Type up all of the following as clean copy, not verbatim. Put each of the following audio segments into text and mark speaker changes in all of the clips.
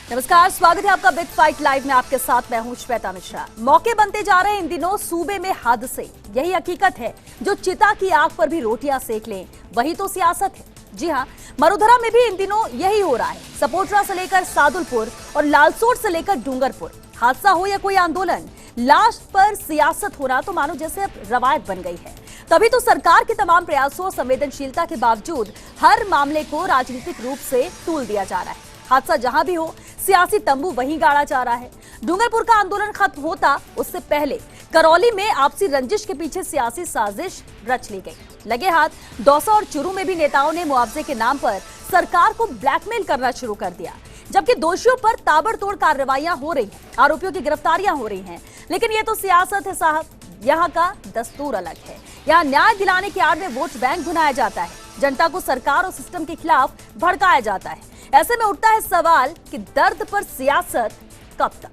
Speaker 1: नमस्कार, स्वागत है आपका बिग फाइट लाइव में। आपके साथ मैं हूं श्वेता मिश्रा। मौके बनते जा रहे हैं इन दिनों सूबे में हादसे। यही हकीकत है, जो चिता की आग पर भी रोटियां सेक लें, वही तो सियासत है। जी हां, मरुधरा में भी इन दिनों यही हो रहा है। सपोटरा से लेकर सादुलपुर और लालसोट से लेकर डूंगरपुर, हादसा हो या कोई आंदोलन, लाश पर सियासत होना तो मानो जैसे अब रवायत बन गई है। तभी तो सरकार के तमाम प्रयासों और संवेदनशीलता के बावजूद हर मामले को राजनीतिक रूप से तूल दिया जा रहा है। हादसा जहां भी हो, सियासी तंबू वहीं गाड़ा जा रहा है। डूंगरपुर का आंदोलन खत्म होता उससे पहले करौली में आपसी रंजिश के पीछे सियासी साजिश रच ली गई। लगे हाथ दौसा और चुरू में भी नेताओं ने मुआवजे के नाम पर सरकार को ब्लैकमेल करना शुरू कर दिया, जबकि दोषियों पर ताबड़तोड़ कार्रवाइयां हो रही हैं, आरोपियों की गिरफ्तारियां हो रही हैं। लेकिन ये तो सियासत है साहब, यहाँ का दस्तूर अलग है। यहाँ न्याय दिलाने की आड़ में वोट बैंक बनाया जाता है, जनता को सरकार और सिस्टम के खिलाफ भड़काया जाता है। ऐसे में उठता है सवाल कि दर्द पर सियासत कब तक।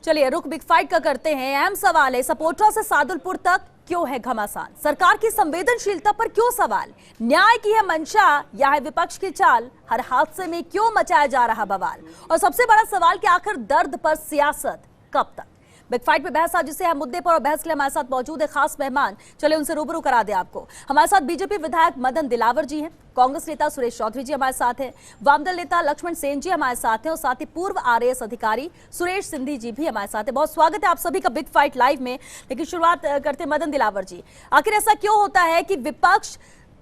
Speaker 1: चलिए रुक बिग फाइट का करते हैं। अहम सवाल है, सपोटरा से सादुलपुर तक क्यों है घमासान? सरकार की संवेदनशीलता पर क्यों सवाल? न्याय की है मंशा या है विपक्ष की चाल? हर हादसे में क्यों मचाया जा रहा बवाल? और सबसे बड़ा सवाल कि आखिर दर्द पर सियासत कब तक? बिग फाइट में बहस आज जिसे है मुद्दे पर, और बहस के लिए हमारे साथ मौजूद है खास मेहमान। चले उनसे रूबरू करा दे आपको। हमारे साथ बीजेपी विधायक मदन दिलावर जी हैं, कांग्रेस नेता सुरेश चौधरी जी हमारे साथ हैं, वामदल नेता लक्ष्मण सेन जी हमारे साथ हैं, और साथ ही पूर्व आरएएस अधिकारी सुरेश सिंधी जी भी हमारे साथ हैं। बहुत स्वागत है आप सभी का बिग फाइट लाइव में। लेकिन शुरुआत करते हैं मदन दिलावर जी। आखिर ऐसा क्यों होता है कि विपक्ष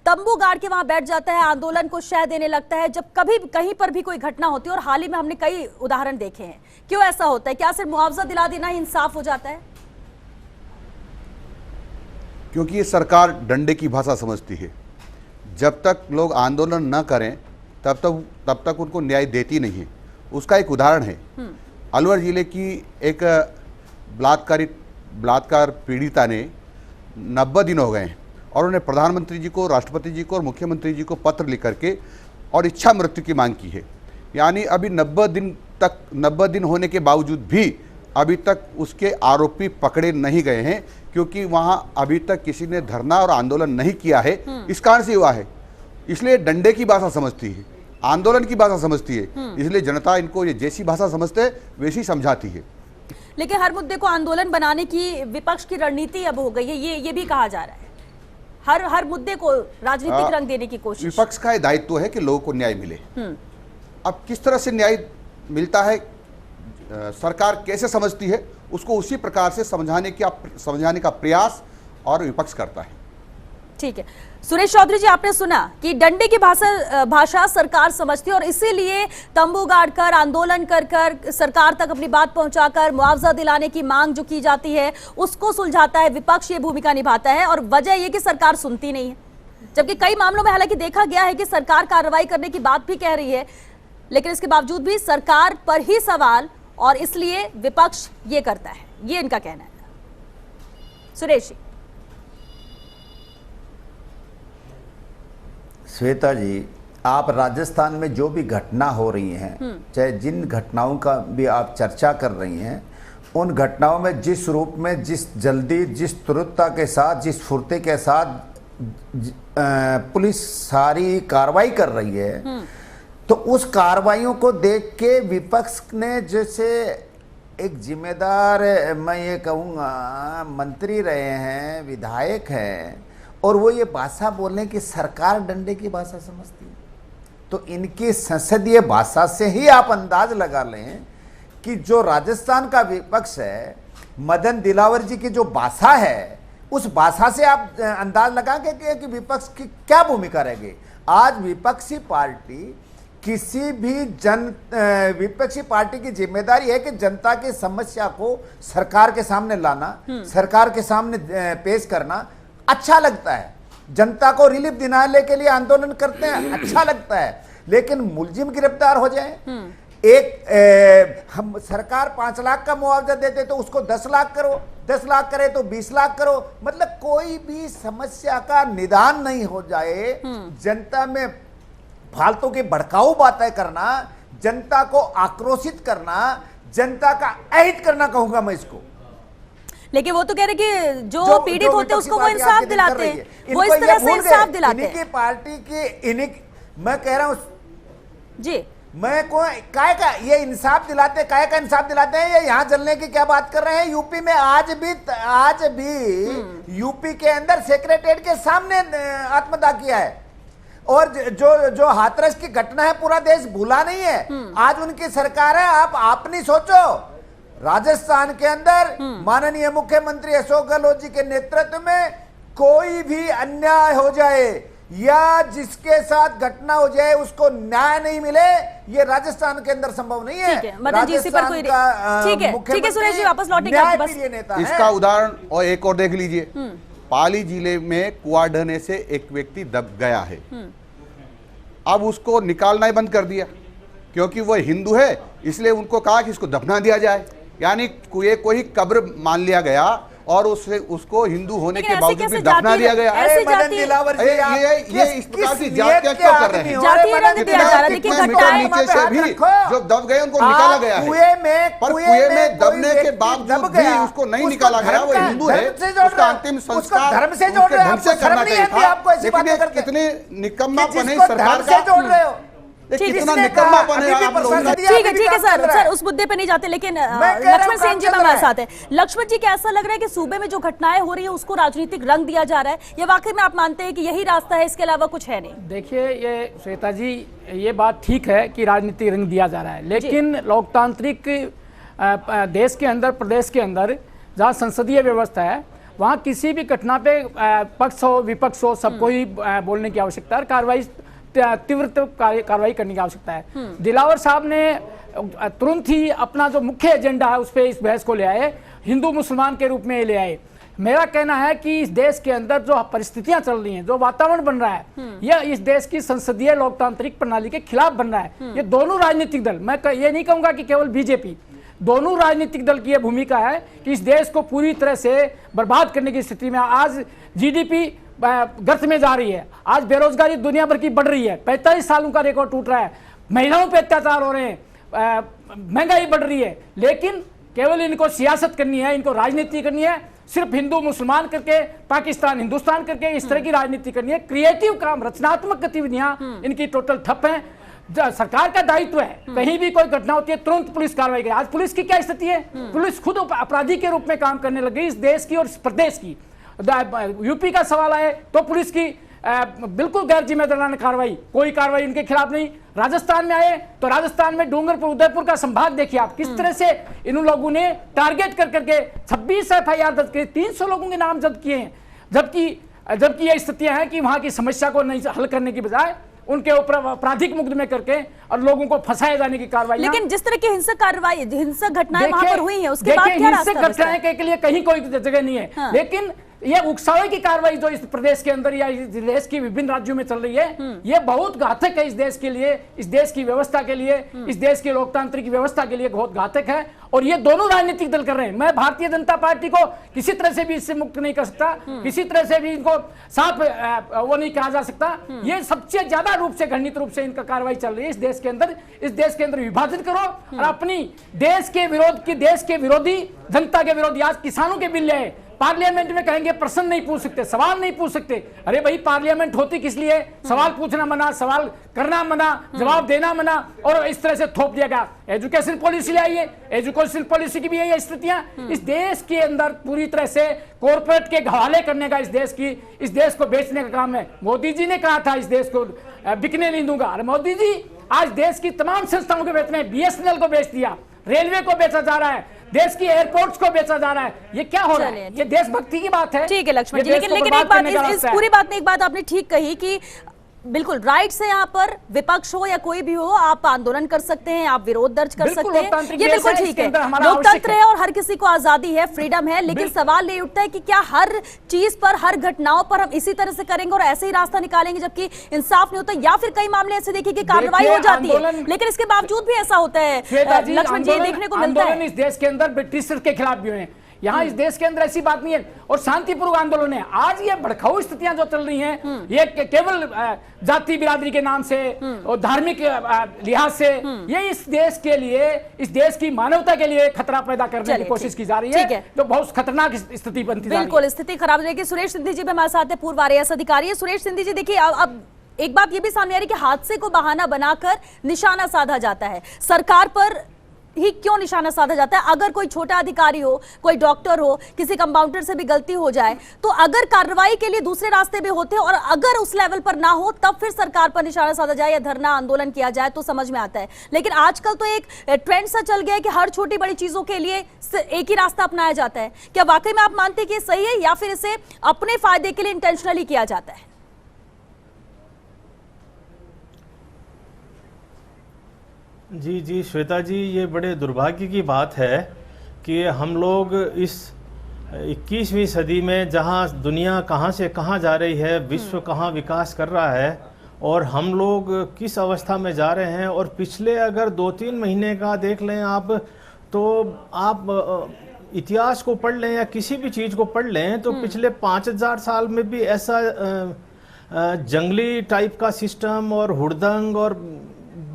Speaker 1: तंबू गाड़ के वहां बैठ जाता है, आंदोलन को शह देने लगता है जब कभी कहीं पर भी कोई घटना होती है? और हाल ही में हमने कई उदाहरण देखे हैं। क्यों ऐसा होता है? क्या सिर्फ मुआवजा दिला देना ही इंसाफ हो जाता है?
Speaker 2: क्योंकि ये सरकार डंडे की भाषा समझती है। जब तक लोग आंदोलन न करें तब तक उनको न्याय देती नहीं है। उसका एक उदाहरण है, अलवर जिले की एक बलात्कार पीड़िता ने 90 दिन हो गए हैं और उन्होंने प्रधानमंत्री जी को, राष्ट्रपति जी को और मुख्यमंत्री जी को पत्र लिख करके और इच्छा मृत्यु की मांग की है। यानी अभी 90 दिन होने के बावजूद भी अभी तक उसके आरोपी पकड़े नहीं गए हैं, क्योंकि वहां अभी तक किसी ने धरना और आंदोलन नहीं किया है। इस कारण से हुआ है, इसलिए डंडे की भाषा समझती है, आंदोलन की भाषा समझती है, इसलिए जनता इनको ये जैसी भाषा समझते है वैसी समझाती है।
Speaker 1: लेकिन हर मुद्दे को आंदोलन बनाने की विपक्ष की रणनीति अब हो गई है, ये भी कहा जा रहा है। हर मुद्दे को राजनीतिक रंग देने की कोशिश।
Speaker 2: विपक्ष का दायित्व है कि लोगों को न्याय मिले। अब किस तरह से न्याय मिलता है, सरकार कैसे समझती है, उसको उसी प्रकार से समझाने का प्रयास और विपक्ष करता है। ठीक है,
Speaker 1: सुरेश चौधरी जी, आपने सुना कि डंडे की भाषा सरकार समझती है और इसीलिए तंबू गाड़कर, आंदोलन कर सरकार तक अपनी बात पहुंचाकर मुआवजा दिलाने की मांग जो की जाती है उसको सुलझाता है विपक्ष, ये भूमिका निभाता है। और वजह ये कि सरकार सुनती नहीं है, जबकि कई मामलों में हालांकि देखा गया है कि सरकार कार्रवाई करने की बात भी कह रही है, लेकिन इसके बावजूद भी सरकार पर ही सवाल, और इसलिए विपक्ष ये करता है, ये इनका कहना है। सुरेश जी।
Speaker 3: श्वेता जी, आप राजस्थान में जो भी घटना हो रही हैं, चाहे जिन घटनाओं का भी आप चर्चा कर रही हैं, उन घटनाओं में जिस रूप में, जिस जल्दी, जिस तुरंतता के साथ, जिस फुर्ती के साथ पुलिस सारी कार्रवाई कर रही है, तो उस कार्रवाइयों को देख के विपक्ष ने जैसे एक जिम्मेदार, मैं ये कहूँगा, मंत्री रहे हैं, विधायक हैं, और वो ये भाषा बोलें कि सरकार डंडे की भाषा समझती है, तो इनकी संसदीय भाषा से ही आप अंदाज लगा लें कि जो राजस्थान का विपक्ष है, मदन दिलावर जी की जो भाषा है, उस भाषा से आप अंदाज लगाएंगे कि विपक्ष की क्या भूमिका रहेगी। आज विपक्षी पार्टी विपक्षी पार्टी की जिम्मेदारी है कि जनता की समस्या को सरकार के सामने लाना, सरकार के सामने पेश करना अच्छा लगता है। जनता को रिलीफ दिलाने के लिए आंदोलन करते हैं, अच्छा लगता है। लेकिन मुलजिम गिरफ्तार हो जाए, हम सरकार 5 लाख का मुआवजा देते तो उसको 10 लाख करो, 10 लाख करे तो 20 लाख करो, मतलब कोई भी समस्या का निदान नहीं हो जाए। जनता में फालतू की भड़काऊ बातें करना, जनता को आक्रोशित करना, जनता का अहित करना कहूंगा मैं इसको।
Speaker 1: लेकिन वो तो कह रहे कि जो पीड़ित होते हैं उसको वो इंसाफ दिलाते हैं, वो इस तरह से इंसाफ दिलाते हैं।
Speaker 3: इनकी पार्टी की मैं कह रहा हूं
Speaker 1: जी,
Speaker 3: मैं कोई काय का ये इंसाफ दिलाते, काय का इंसाफ दिलाते हैं? ये यहाँ जलने की क्या बात कर रहे हैं? यूपी में आज भी यूपी के अंदर सेक्रेटेरिएट के सामने आत्मदाह किया है, और जो हाथरस की घटना है पूरा देश भूला नहीं है। आज उनकी सरकार है, आप नहीं सोचो। राजस्थान के अंदर माननीय मुख्यमंत्री अशोक गहलोत जी के नेतृत्व में कोई भी अन्याय हो जाए या जिसके साथ घटना हो जाए उसको न्याय नहीं मिले, ये राजस्थान के अंदर संभव नहीं है।
Speaker 1: ठीक है, मदन जी इसी पर कोई ठीक है सुरेश जी वापस लौटेंगे आपके पास।
Speaker 2: इसका उदाहरण और एक और देख लीजिए, पाली जिले में कुआं ढहने से एक व्यक्ति दब गया है, अब उसको निकालना ही बंद कर दिया क्योंकि वह हिंदू है, इसलिए उनको कहा कि इसको दफना दिया जाए, यानी कोई कब्र मान लिया गया और उसको हिंदू होने के बावजूद भी दफना दिया गया।
Speaker 3: ये इस प्रकार की जात क्या क्यों कर रहे हैं?
Speaker 2: नीचे से भी जो दब गए उनको निकाला गया है, पर कुएं में दबने के बावजूद भी उसको नहीं निकाला गया। वो हिंदू है, उसका अंतिम संस्कार
Speaker 3: धर्म से जोड़ रहे हो,
Speaker 2: ढंग से करना चाहिए था, लेकिन कितने निकम्मापन है सरकार का, कितना निकम्मापन है आप लोगों का।
Speaker 1: ठीक है सर उस मुद्दे पे नहीं जाते, लेकिन लक्ष्मण सेन जी हमारे साथ है। लक्ष्मण जी, क्या ऐसा लग रहा है कि सूबे में जो घटनाएं हो रही है उसको राजनीतिक रंग दिया जा रहा है, या वाकई में आप मानते हैं कि यही रास्ता है, इसके अलावा कुछ है नहीं?
Speaker 4: देखिए ये श्वेता जी, ये बात ठीक है कि राजनीतिक रंग दिया जा रहा है, लेकिन लोकतांत्रिक देश के अंदर, प्रदेश के अंदर जहाँ संसदीय व्यवस्था है वहाँ किसी भी घटना पे पक्ष हो विपक्ष हो सबको ही बोलने की आवश्यकता है, कार्रवाई तीव्र कार्रवाई करने की आवश्यकता है। दिलावर साहब ने तुरंत ही अपना जो मुख्य एजेंडा है उस पर इस बहस को ले आए, हिंदू मुसलमान के रूप में ले आए। मेरा कहना है कि इस देश के अंदर जो परिस्थितियां चल रही हैं, जो वातावरण बन रहा है, यह इस देश की संसदीय लोकतांत्रिक प्रणाली के खिलाफ बन रहा है। ये दोनों राजनीतिक दल, मैं ये नहीं कहूंगा कि केवल बीजेपी, दोनों राजनीतिक दल की यह भूमिका है कि इस देश को पूरी तरह से बर्बाद करने की स्थिति में। आज जीडीपी गर्त में जा रही है, आज बेरोजगारी दुनिया भर की बढ़ रही है, 45 सालों का रिकॉर्ड टूट रहा है, महिलाओं पे अत्याचार हो रहे हैं, महंगाई बढ़ रही है, लेकिन केवल इनको सियासत करनी है, इनको राजनीति करनी है, सिर्फ हिंदू मुसलमान करके, पाकिस्तान हिंदुस्तान करके इस तरह की राजनीति करनी है। क्रिएटिव काम, रचनात्मक गतिविधियां इनकी टोटल ठप है। सरकार का दायित्व है कहीं भी कोई घटना होती है तुरंत पुलिस कार्रवाई करे। आज पुलिस की क्या स्थिति है? पुलिस खुद अपराधी के रूप में काम करने लगी इस देश की और इस प्रदेश की। यूपी का सवाल आए तो पुलिस की बिल्कुल गैर जिम्मेदाराना कार्रवाई, कोई कार्रवाई इनके खिलाफ नहीं। राजस्थान में आए तो राजस्थान में डूंगरपुर उदयपुर का संभाग देखिए आप, किस तरह से इन लोगों ने टारगेट कर करके 26 FIR दर्ज किए, 300 लोगों के नाम जब्त किए हैं, जबकि ये स्थितियां हैं कि वहां की समस्या को नहीं हल करने की बजाय उनके ऊपर आपराधिक मुकदमे करके और लोगों को फंसाए जाने की कार्रवाई।
Speaker 1: लेकिन जिस तरह की हिंसक घटनाएं वहां पर हुई हैं, उसके बाद क्या रास्ता?
Speaker 4: हिंसक घटनाएं के लिए कहीं कोई जगह नहीं है। हाँ। लेकिन ये उकसावे की कार्रवाई जो इस प्रदेश के अंदर या इस देश की विभिन्न राज्यों में चल रही है, ये बहुत घातक है इस देश के लिए, इस देश की व्यवस्था के लिए, इस देश की लोकतांत्रिक व्यवस्था के लिए बहुत घातक है। और ये दोनों राजनीतिक दल कर रहे हैं। मैं भारतीय जनता पार्टी को किसी तरह से भी इससे मुक्त नहीं कर सकता, किसी तरह से भी इनको साफ वो नहीं कहा जा सकता। ये सबसे ज्यादा रूप से घृणित रूप से इनका कार्रवाई चल रही है इस देश के अंदर। इस देश के अंदर विभाजन करो और अपनी देश के विरोधी, जनता के विरोधी, आज किसानों के बिल लाए, पार्लियामेंट में कहेंगे प्रश्न नहीं पूछ सकते, सवाल नहीं पूछ सकते। अरे भाई पार्लियामेंट होती किस लिए? सवाल पूछना मना, सवाल करना मना, जवाब देना मना, और इस तरह से थोप दिया गया। एजुकेशन पॉलिसी ले आइए, एजुकेशन पॉलिसी की भी यही स्थितियां इस देश के अंदर पूरी तरह से कॉर्पोरेट के हवाले करने का, इस देश को बेचने का काम है। मोदी जी ने कहा था इस देश को बिकने नहीं दूंगा। अरे मोदी जी आज देश की तमाम संस्थाओं को बेच रहे हैं, BSNL को बेच दिया, रेलवे को बेचा जा रहा है, देश की एयरपोर्ट्स को बेचा जा रहा है। ये क्या हो रहा है? ये देशभक्ति की बात है।
Speaker 1: ठीक है लक्ष्मण जी, लेकिन एक बात, इस पूरी बात में एक बात आपने ठीक कही कि बिल्कुल राइट्स है, यहाँ पर विपक्ष हो या कोई भी हो आप आंदोलन कर सकते हैं, आप विरोध दर्ज कर सकते हैं, ये बिल्कुल ठीक है, लोकतंत्र है और हर किसी को आजादी है, फ्रीडम है। लेकिन सवाल ये उठता है कि क्या हर चीज पर, हर घटनाओं पर हम इसी तरह से करेंगे और ऐसे ही रास्ता निकालेंगे जबकि इंसाफ नहीं होता, या फिर कई मामले ऐसे देखिए कि कार्रवाई हो जाती है लेकिन इसके बावजूद भी ऐसा होता है। लक्ष्मण जी देखने को मिलता है
Speaker 4: इस देश के अंदर ब्रिटिशर्स के खिलाफ भी हुए, यहाँ इस देश के अंदर ऐसी बात नहीं है और शांतिपूर्वक आंदोलन है। आज ये भड़काऊ स्थितियां जो चल रही हैं ये केवल जाति बिरादरी के नाम से और धार्मिक लिहाज से ये इस देश के लिए, इस देश की मानवता के लिए खतरा पैदा करने की कोशिश की जा रही है, जो बहुत खतरनाक स्थिति बनती जा रही है।
Speaker 1: बिल्कुल स्थिति खराब रहेगी। सुरेश सिंधी जी भी हमारे साथ है, पूर्व IAS अधिकारी है। सुरेश सिंधी जी देखिए, अब एक बात ये भी सामने आ रही है कि हादसे को बहाना बनाकर निशाना साधा जाता है, सरकार पर ही क्यों निशाना साधा जाता है? अगर कोई छोटा अधिकारी हो, कोई डॉक्टर हो, किसी कंपाउंडर से भी गलती हो जाए तो अगर कार्रवाई के लिए दूसरे रास्ते भी होते हैं और अगर उस लेवल पर ना हो तब फिर सरकार पर निशाना साधा जाए या धरना आंदोलन किया जाए तो समझ में आता है। लेकिन आजकल तो एक ट्रेंड सा चल गया है कि हर छोटी बड़ी चीजों के लिए एक ही रास्ता अपनाया जाता है। क्या वाकई में आप मानते हैं कि सही है या फिर इसे अपने फायदे के लिए इंटेंशनली किया जाता है?
Speaker 5: जी श्वेता जी, ये बड़े दुर्भाग्य की बात है कि हम लोग इस 21वीं सदी में जहां दुनिया कहां से कहां जा रही है, विश्व कहां विकास कर रहा है और हम लोग किस अवस्था में जा रहे हैं। और पिछले अगर 2-3 महीने का देख लें आप, तो आप इतिहास को पढ़ लें या किसी भी चीज़ को पढ़ लें तो पिछले 5000 साल में भी ऐसा जंगली टाइप का सिस्टम और हुड़दंग और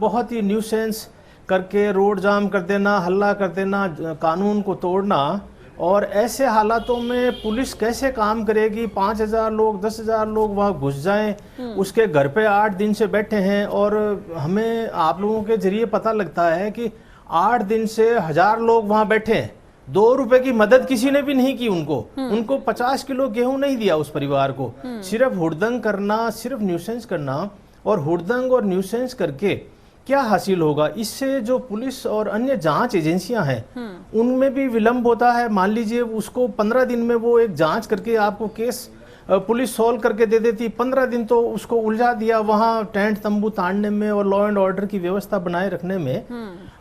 Speaker 5: बहुत ही न्यूसेंस करके रोड जाम कर देना, हल्ला कर देना, कानून को तोड़ना, और ऐसे हालातों में पुलिस कैसे काम करेगी? 5000 लोग, 10,000 लोग वहाँ घुस जाएं, उसके घर पे 8 दिन से बैठे हैं और हमें आप लोगों के जरिए पता लगता है कि 8 दिन से 1000 लोग वहाँ बैठे हैं। 2 रुपए की मदद किसी ने भी नहीं की उनको 50 किलो गेहूं नहीं दिया उस परिवार को। सिर्फ हुड़दंग करना, सिर्फ न्यूसेंस करना, और हुड़दंग और न्यूसेंस करके क्या हासिल होगा? इससे जो पुलिस और अन्य जांच एजेंसियां हैं उनमें भी विलंब होता है। मान लीजिए उसको 15 दिन में वो एक जांच करके आपको केस पुलिस सॉल्व करके दे देती, 15 दिन तो उसको उलझा दिया वहाँ टेंट तंबू ताड़ने में और लॉ एंड ऑर्डर की व्यवस्था बनाए रखने में।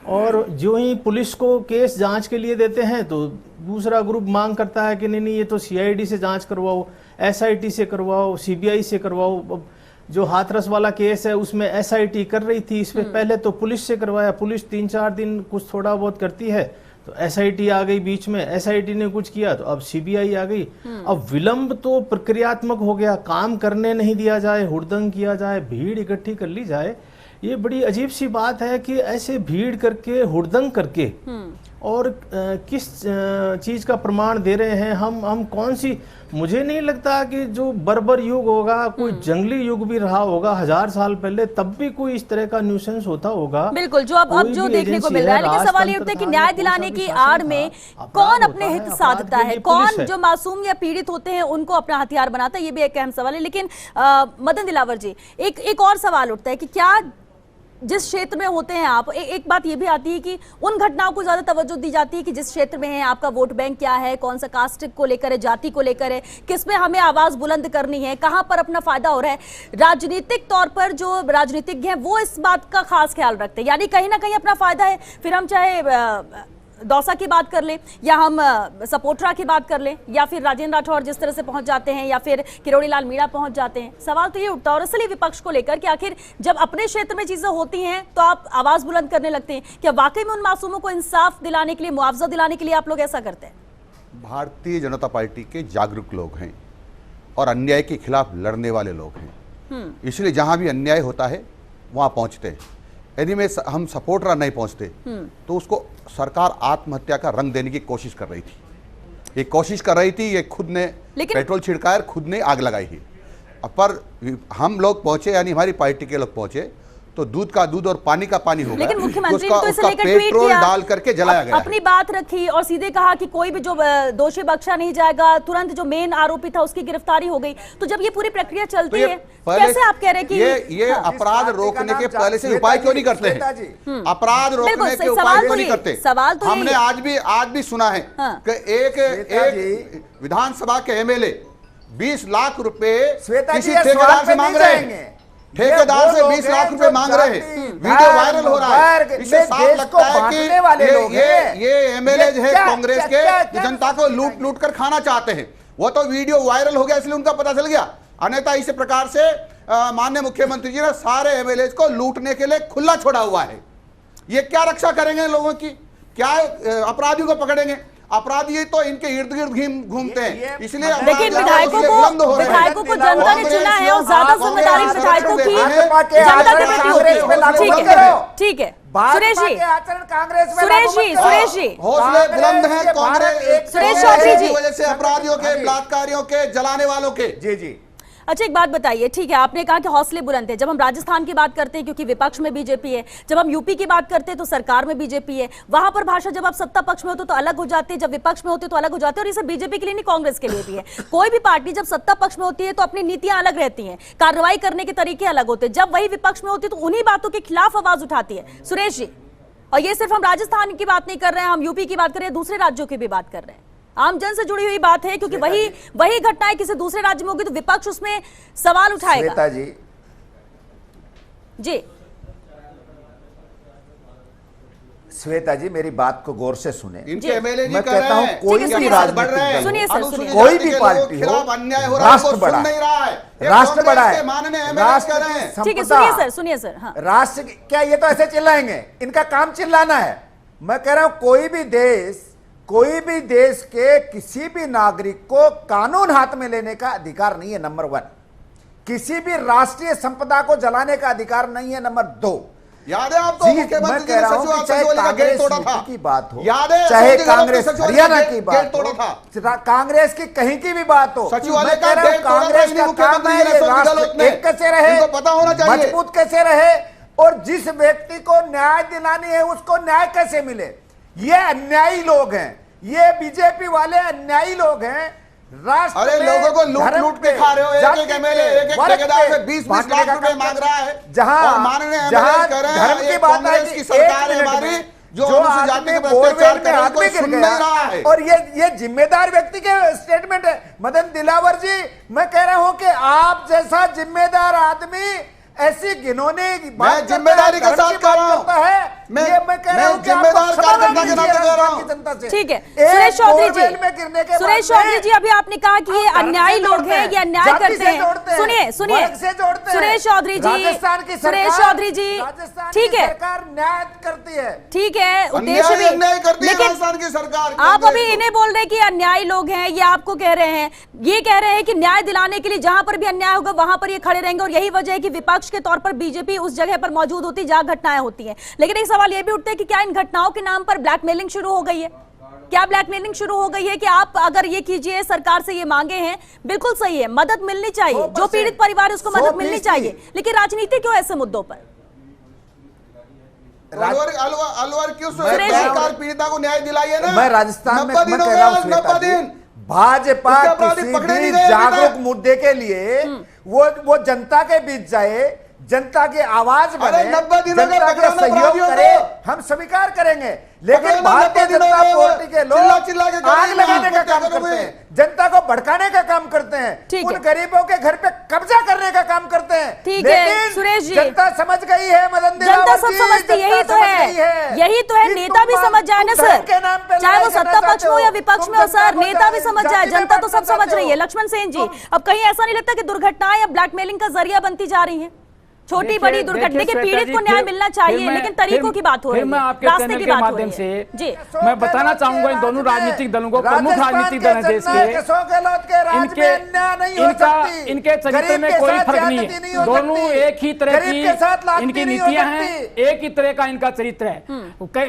Speaker 5: और जो ही पुलिस को केस जांच के लिए देते हैं तो दूसरा ग्रुप मांग करता है कि नहीं ये तो CID से जांच करवाओ, SIT से करवाओ, CBI से करवाओ। जो हाथरस वाला केस है उसमें SIT कर रही थी, इस पे पहले तो पुलिस से करवाया, पुलिस 3-4 दिन कुछ थोड़ा बहुत करती है तो SIT आ गई बीच में, SIT ने कुछ किया तो अब CBI आ गई। अब विलंब तो प्रक्रियात्मक हो गया, काम करने नहीं दिया जाए, हुड़दंग किया जाए, भीड़ इकट्ठी कर ली जाए। ये बड़ी अजीब सी बात है कि ऐसे भीड़ करके, हुड़दंग करके और किस चीज़ का प्रमाण दे रहे हैं हम कौन सी? मुझे नहीं लगता कि जो बर्बर युग होगा, कोई जंगली युग भी रहा होगा 1000 साल पहले, तब भी कोई इस तरह का न्यूसेंस होता होगा।
Speaker 1: बिल्कुल, जो अब जो देखने को मिल रहा है। लेकिन सवाल ये उठता है कि न्याय दिलाने की आड़ में कौन अपने हित साधता है, कौन जो मासूम या पीड़ित होते हैं उनको अपना हथियार बनाता है, ये भी एक अहम सवाल है। लेकिन मदन दिलावर जी, एक और सवाल उठता है कि क्या जिस क्षेत्र में होते हैं आप, एक बात ये भी आती है कि उन घटनाओं को ज्यादा तवज्जो दी जाती है कि जिस क्षेत्र में है, आपका वोट बैंक क्या है, कौन सा कास्ट को लेकर है, जाति को लेकर है, किस में हमें आवाज बुलंद करनी है, कहां पर अपना फायदा हो रहा है। राजनीतिक तौर पर जो राजनीतिज्ञ हैं वो इस बात का खास ख्याल रखते हैं, यानी कहीं ना कहीं अपना फायदा है। फिर हम चाहे दौसा की बात कर लें या हम सपोट्रा की बात कर लें या फिर राजेंद्र राठौर जिस तरह से पहुंच जाते हैं या फिर किरोड़ी लाल मीणा पहुंच जाते हैं, सवाल तो ये उठता है और इसलिए विपक्ष को लेकर कि आखिर जब अपने क्षेत्र में चीजें होती हैं तो आप आवाज बुलंद करने लगते हैं। क्या वाकई में उन मासूमों को इंसाफ दिलाने के लिए, मुआवजा दिलाने के लिए आप लोग ऐसा करते हैं?
Speaker 2: भारतीय जनता पार्टी के जागरूक लोग हैं और अन्याय के खिलाफ लड़ने वाले लोग हैं, इसलिए जहां भी अन्याय होता है वहां पहुंचते हैं। यदि में हम सपोर्टर नहीं पहुंचते तो उसको सरकार आत्महत्या का रंग देने की कोशिश कर रही थी। ये कोशिश कर रही थी, ये खुद ने पेट्रोल छिड़काया, खुद ने आग लगाई है। पर हम लोग पहुंचे, यानी हमारी पार्टी के लोग पहुंचे तो दूध का दूध और पानी का पानी होगा।
Speaker 1: लेकिन मुख्यमंत्री ने तो इसे लेकर
Speaker 2: पेट्रोल डाल करके जलाया गया,
Speaker 1: अपनी बात रखी और सीधे कहा कि कोई भी जो दोषी बख्शा नहीं जाएगा, तुरंत जो मेन आरोपी था उसकी गिरफ्तारी हो गई। तो जब ये पूरी प्रक्रिया चलती है, कैसे आप कह रहे हैं कि
Speaker 2: ये अपराध रोकने के पहले से उपाय क्यों नहीं करते हैं? अपराध रोकने के उपाय क्यों नहीं करते?
Speaker 1: सवाल तो
Speaker 2: हमने आज भी सुना है कि एक विधानसभा के MLA 20 लाख रुपए किसी ठेकेदार से मांग रहे हैं। ठेकेदार से 20 लाख रुपए मांग रहे हैं, वीडियो वायरल हो रहा है। इससे साफ लगता है कि ये एमएलए है कांग्रेस के जो जनता को लूट लूट कर खाना चाहते हैं। वो तो वीडियो वायरल हो गया इसलिए उनका पता चल गया, अन्यथा इस प्रकार से माननीय मुख्यमंत्री जी ने सारे एमएलए को लूटने के लिए खुला छोड़ा हुआ है। ये क्या रक्षा करेंगे लोगों की, क्या अपराधियों को पकड़ेंगे? अपराधी तो इनके इर्द गिर्द घूमते हैं, इसलिए
Speaker 1: लेकिन विधायकों को जनता ने चुना है और ज्यादा जिम्मेदारी विधायकों की जनता के प्रति होती है। ठीक है सुरेश जी, सुरेश जी
Speaker 2: हौसले बुलंद हैं कांग्रेस,
Speaker 1: सुरेश चौधरी जी,
Speaker 2: वजह से अपराधियों के, बलात्कारियों के, जलाने वालों के।
Speaker 3: जी जी
Speaker 1: अच्छा एक बात बताइए, ठीक है आपने कहा कि हौसले बुलंद है, जब हम राजस्थान की बात करते हैं क्योंकि विपक्ष में बीजेपी है, जब हम यूपी की बात करते हैं तो सरकार में बीजेपी है, वहां पर भाषा जब आप सत्ता पक्ष में होते तो अलग हो जाती है, जब विपक्ष में होते तो अलग हो जाती है। और इसे बीजेपी के लिए नहीं कांग्रेस के लिए भी है। कोई भी पार्टी जब सत्ता पक्ष में होती है तो अपनी नीतियां अलग रहती हैं, कार्रवाई करने के तरीके अलग होते हैं, जब वही विपक्ष में होती है तो उन्हीं बातों के खिलाफ आवाज उठाती है। सुरेश जी, और ये सिर्फ हम राजस्थान की बात नहीं कर रहे हैं, हम यूपी की बात कर रहे हैं, दूसरे राज्यों की भी बात कर रहे हैं, आम जन से जुड़ी हुई बात है, क्योंकि वही घटनाएं किसी दूसरे राज्य में होगी तो विपक्ष उसमें सवाल उठाएगा।
Speaker 3: श्वेता जी
Speaker 1: जी
Speaker 3: श्वेता जी मेरी बात को गौर से सुने।
Speaker 2: इनके एमएलए जी
Speaker 3: मैं
Speaker 2: कर
Speaker 3: कहता
Speaker 2: रहे
Speaker 3: हूं
Speaker 2: हैं,
Speaker 3: कोई भी राजनीतिक
Speaker 1: सुनिए सर, सुनिए।
Speaker 3: कोई भी पार्टी हो,
Speaker 2: खिलाफ अन्याय हो रहा है,
Speaker 3: राष्ट्र
Speaker 2: वो
Speaker 3: बड़ा
Speaker 2: सुन नहीं रहा है,
Speaker 3: राष्ट्र बड़ा है,
Speaker 2: माननीय एमएलए
Speaker 3: राष्ट्र
Speaker 2: कर रहे हैं।
Speaker 1: ठीक है सुनिए सर, सुनिए सर। हाँ
Speaker 3: राष्ट्र क्या ये तो ऐसे चिल्लाएंगे, इनका काम चिल्लाना है। मैं कह रहा हूं कोई भी देश के किसी भी नागरिक को कानून हाथ में लेने का अधिकार नहीं है, नंबर 1। किसी भी राष्ट्रीय संपदा को जलाने का अधिकार नहीं है, नंबर 2।
Speaker 2: याद है आपको मुख्यमंत्री जी ने
Speaker 3: चाहे
Speaker 2: का गेट तोड़ा था,
Speaker 3: की बात हो,
Speaker 2: याद है
Speaker 3: चाहे कांग्रेस हरियाणा की बात
Speaker 2: तोड़ा
Speaker 3: हो,
Speaker 2: था,
Speaker 3: कांग्रेस की कहीं की भी बात हो,
Speaker 2: सचिवालय का
Speaker 3: कांग्रेस का काम है ये राष्ट्र एक कैसे रहे,
Speaker 2: पता होना चाहिए,
Speaker 3: मजबूत कैसे रहे, और जिस व्यक्ति को न्याय दिलानी है उसको न्याय कैसे मिले। ये अन्यायी लोग हैं, ये बीजेपी वाले अन्यायी लोग हैं। राष्ट्र
Speaker 2: अरे लोगों को लूट के खा रहे हो, एक एमएलए एक ठेकेदार से 20-20 लाख रुपए मांग रहा है,
Speaker 3: जहां
Speaker 2: माननीय एमएलए कह रहे हैं
Speaker 3: धर्म की बात है
Speaker 2: की सरकार है हमारी जो अनुसूचित जाति के अत्याचार कर रही है, सुन नहीं रहा है।
Speaker 3: और ये जिम्मेदार व्यक्ति के स्टेटमेंट है। मदन दिलावर जी, मैं कह रहा हूं कि आप जैसा जिम्मेदार आदमी ऐसी घिनौनी
Speaker 2: मैं जिम्मेदारी के साथ कर रहा हूं, मैं जिम्मेदार कार्यकर्ता के नाते कर रहा हूं।
Speaker 1: ठीक है सुरेश चौधरी जी, अभी आपने कहा कि ये अन्यायी लोग हैं, ये अन्याय करते हैं। सुनिए सुरेश चौधरी जी, ठीक है
Speaker 3: सरकार न्याय करती है,
Speaker 1: ठीक है, उद्देश्य भी,
Speaker 2: लेकिन
Speaker 1: आप अभी इन्हें बोल रहे हैं कि अन्यायी लोग हैं, ये आपको कह रहे हैं, ये कह रहे हैं कि न्याय दिलाने के लिए जहां पर भी अन्याय होगा वहां पर ये खड़े रहेंगे, और यही वजह है कि विपक्ष के तौर पर बीजेपी उस जगह पर मौजूद होती जहां घटनाएं होती हैं। लेकिन एक सवाल यह भी उठता है कि क्या इन घटनाओं के नाम पर ब्लैकमेलिंग शुरू हो गई है? क्या ब्लैकमेलिंग शुरू हो गई है कि आप अगर ये कीजिए, सरकार से ये मांगे हैं, बिल्कुल सही है, मदद मिलनी चाहिए, जो पीड़ित परिवार है उसको मदद मिलनी चाहिए, लेकिन राजनीति क्यों ऐसे मुद्दों पर?
Speaker 2: अलवर क्यों सरकार पीड़िता को न्याय दिलाई है ना?
Speaker 3: मैं राजस्थान में कह रहा हूं, भाजपा किसी भी जागरूक मुद्दे के लिए वो जनता के बीच जाए, जनता की आवाज बने,
Speaker 2: 90 दिनों में
Speaker 3: जनता के सहयोग करे, हम स्वीकार करेंगे। लेकिन भारतीय जनता पार्टी के लोग आग लगाने का काम करते हैं, जनता को भड़काने का काम करते हैं, उन गरीबों के घर पे कब्जा करने का काम करते हैं।
Speaker 1: ठीक है सुरेश जी,
Speaker 3: जनता समझ गई है, मदन दिलावर
Speaker 1: जनता सब समझती, यही तो है, नेता भी समझ जाए ना सर, चाहे वो सत्ता पक्ष में हो या विपक्ष में हो सर, नेता भी समझ जाए, जनता तो सब समझ रही है। लक्ष्मण सेन जी, अब कहीं ऐसा नहीं लगता कि दुर्घटनाएं या ब्लैकमेलिंग का जरिया बनती जा रही है? छोटी बड़ी दुर्घटना के पीड़ित को न्याय मिलना चाहिए, लेकिन तरीकों की बात हो रही है, रास्ते की बात हो रही है। जी
Speaker 4: मैं बताना चाहूंगा इन दोनों राजनीतिक दलों को, प्रमुख राजनीतिक दल हैं देश के, इनके चरित्र में कोई फर्क नहीं है, दोनों एक ही तरह की इनकी नीतियां हैं, एक ही तरह का इनका चरित्र है।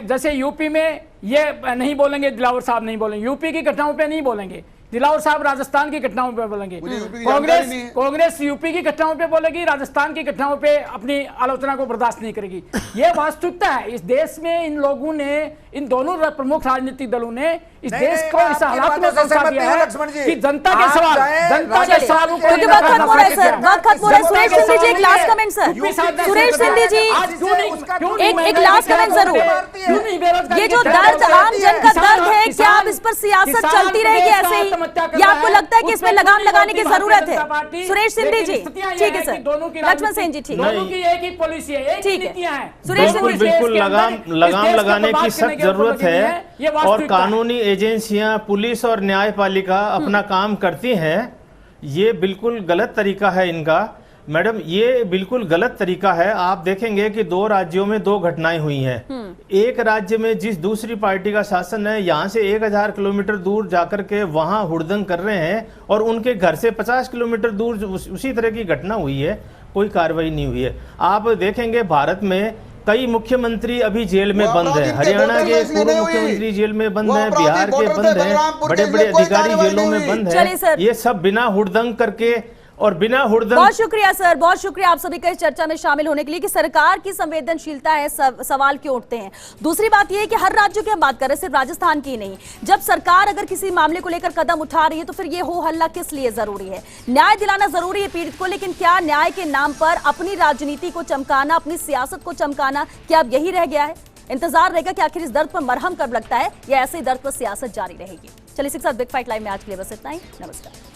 Speaker 4: जैसे यूपी में ये नहीं बोलेंगे, दिलावर साहब नहीं बोलेंगे, यूपी की घटनाओं पे नहीं बोलेंगे, दिलावर साहब राजस्थान की घटनाओं पे बोलेंगे, कांग्रेस यूपी की घटनाओं पे बोलेगी, राजस्थान की घटनाओं पे अपनी आलोचना को बर्दाश्त नहीं करेगी। ये वास्तविकता है इस देश में। इन लोगों ने, इन दोनों प्रमुख राजनीतिक दलों ने इस देश को इस हालात में पहुंचा दिया है कि जनता के सवालों को
Speaker 1: सुरेश सिंधी जी, एक last comment sir, Suresh Sindhi ji एक लास्ट कमेंट जरूर। ये जो दर्द आम जन का दर्द है, क्या अब इस पर सियासत चलती रहेगी ऐसे ही?
Speaker 4: आत्महत्या कर
Speaker 1: या
Speaker 4: रहा
Speaker 1: आपको लगता है कि इसमें
Speaker 4: उसमें
Speaker 1: लगाम
Speaker 4: पूरी
Speaker 1: लगाने की
Speaker 4: गलती
Speaker 1: जरूरत
Speaker 4: भारतीय जनता पार्टी,
Speaker 1: है? सुरेश सिंधी
Speaker 4: लेकिन
Speaker 1: जी,
Speaker 4: स्थितियां
Speaker 1: ठीक
Speaker 4: ये
Speaker 1: है
Speaker 4: कि
Speaker 1: सर।
Speaker 4: दोनों की
Speaker 1: लक्ष्मण सिंह जी, ठीक है।
Speaker 4: दोनों की एक ही पॉलिसी है, एक ही
Speaker 1: ठीक है।
Speaker 4: नीतियां हैं।
Speaker 1: सुरेश
Speaker 5: बिल्कुल
Speaker 1: सिंह जी,
Speaker 5: बिल्कुल
Speaker 4: देश के
Speaker 5: लगाम
Speaker 4: अंदर, इस
Speaker 5: लगाम
Speaker 4: देश को
Speaker 5: लगाने
Speaker 4: बर्बाद
Speaker 5: की
Speaker 4: करने
Speaker 5: सख्त
Speaker 4: की
Speaker 5: जरूरत
Speaker 4: नहीं
Speaker 5: है
Speaker 4: ये
Speaker 5: और
Speaker 4: वास्तविकता है।
Speaker 5: कानूनी एजेंसियां, पुलिस और न्यायपालिका अपना काम करती हैं। ये बिल्कुल गलत तरीका है इनका मैडम, ये बिल्कुल गलत तरीका है। आप देखेंगे कि 2 राज्यों में 2 घटनाएं हुई हैं। एक राज्य में जिस दूसरी पार्टी का शासन है, यहाँ से 1000 किलोमीटर दूर जाकर के वहाँ हुड़दंग कर रहे हैं और उनके घर से 50 किलोमीटर दूर उसी तरह की घटना हुई है, कोई कार्रवाई नहीं हुई है। आप देखेंगे भारत में कई मुख्यमंत्री अभी जेल में बंद हैं। हरियाणा के पूर्व मुख्यमंत्री जेल में बंद हैं, बिहार के बंद हैं, बड़े बड़े अधिकारी जेलों में बंद हैं। ये सब बिना हुड़दंग करके और बिना हुड़दंग।
Speaker 1: बहुत शुक्रिया सर, बहुत शुक्रिया आप सभी का इस चर्चा में शामिल होने के लिए कि सरकार की संवेदनशीलता है, सवाल क्यों उठते हैं। दूसरी बात यह है कि हर राज्य की हम बात कर रहे हैं, सिर्फ राजस्थान की नहीं। जब सरकार अगर किसी मामले को लेकर कदम उठा रही है तो फिर ये हो हल्ला किस लिए जरूरी है? न्याय दिलाना जरूरी है पीड़ित को, लेकिन क्या न्याय के नाम पर अपनी राजनीति को चमकाना, अपनी सियासत को चमकाना, क्या अब यही रह गया है? इंतजार रहेगा कि आखिर इस दर्द पर मरहम कब लगता है या ऐसे ही दर्द पर सियासत जारी रहेगी। चलिए इसी के साथ बिग फाइट लाइव में आज के लिए बस इतना ही। नमस्कार।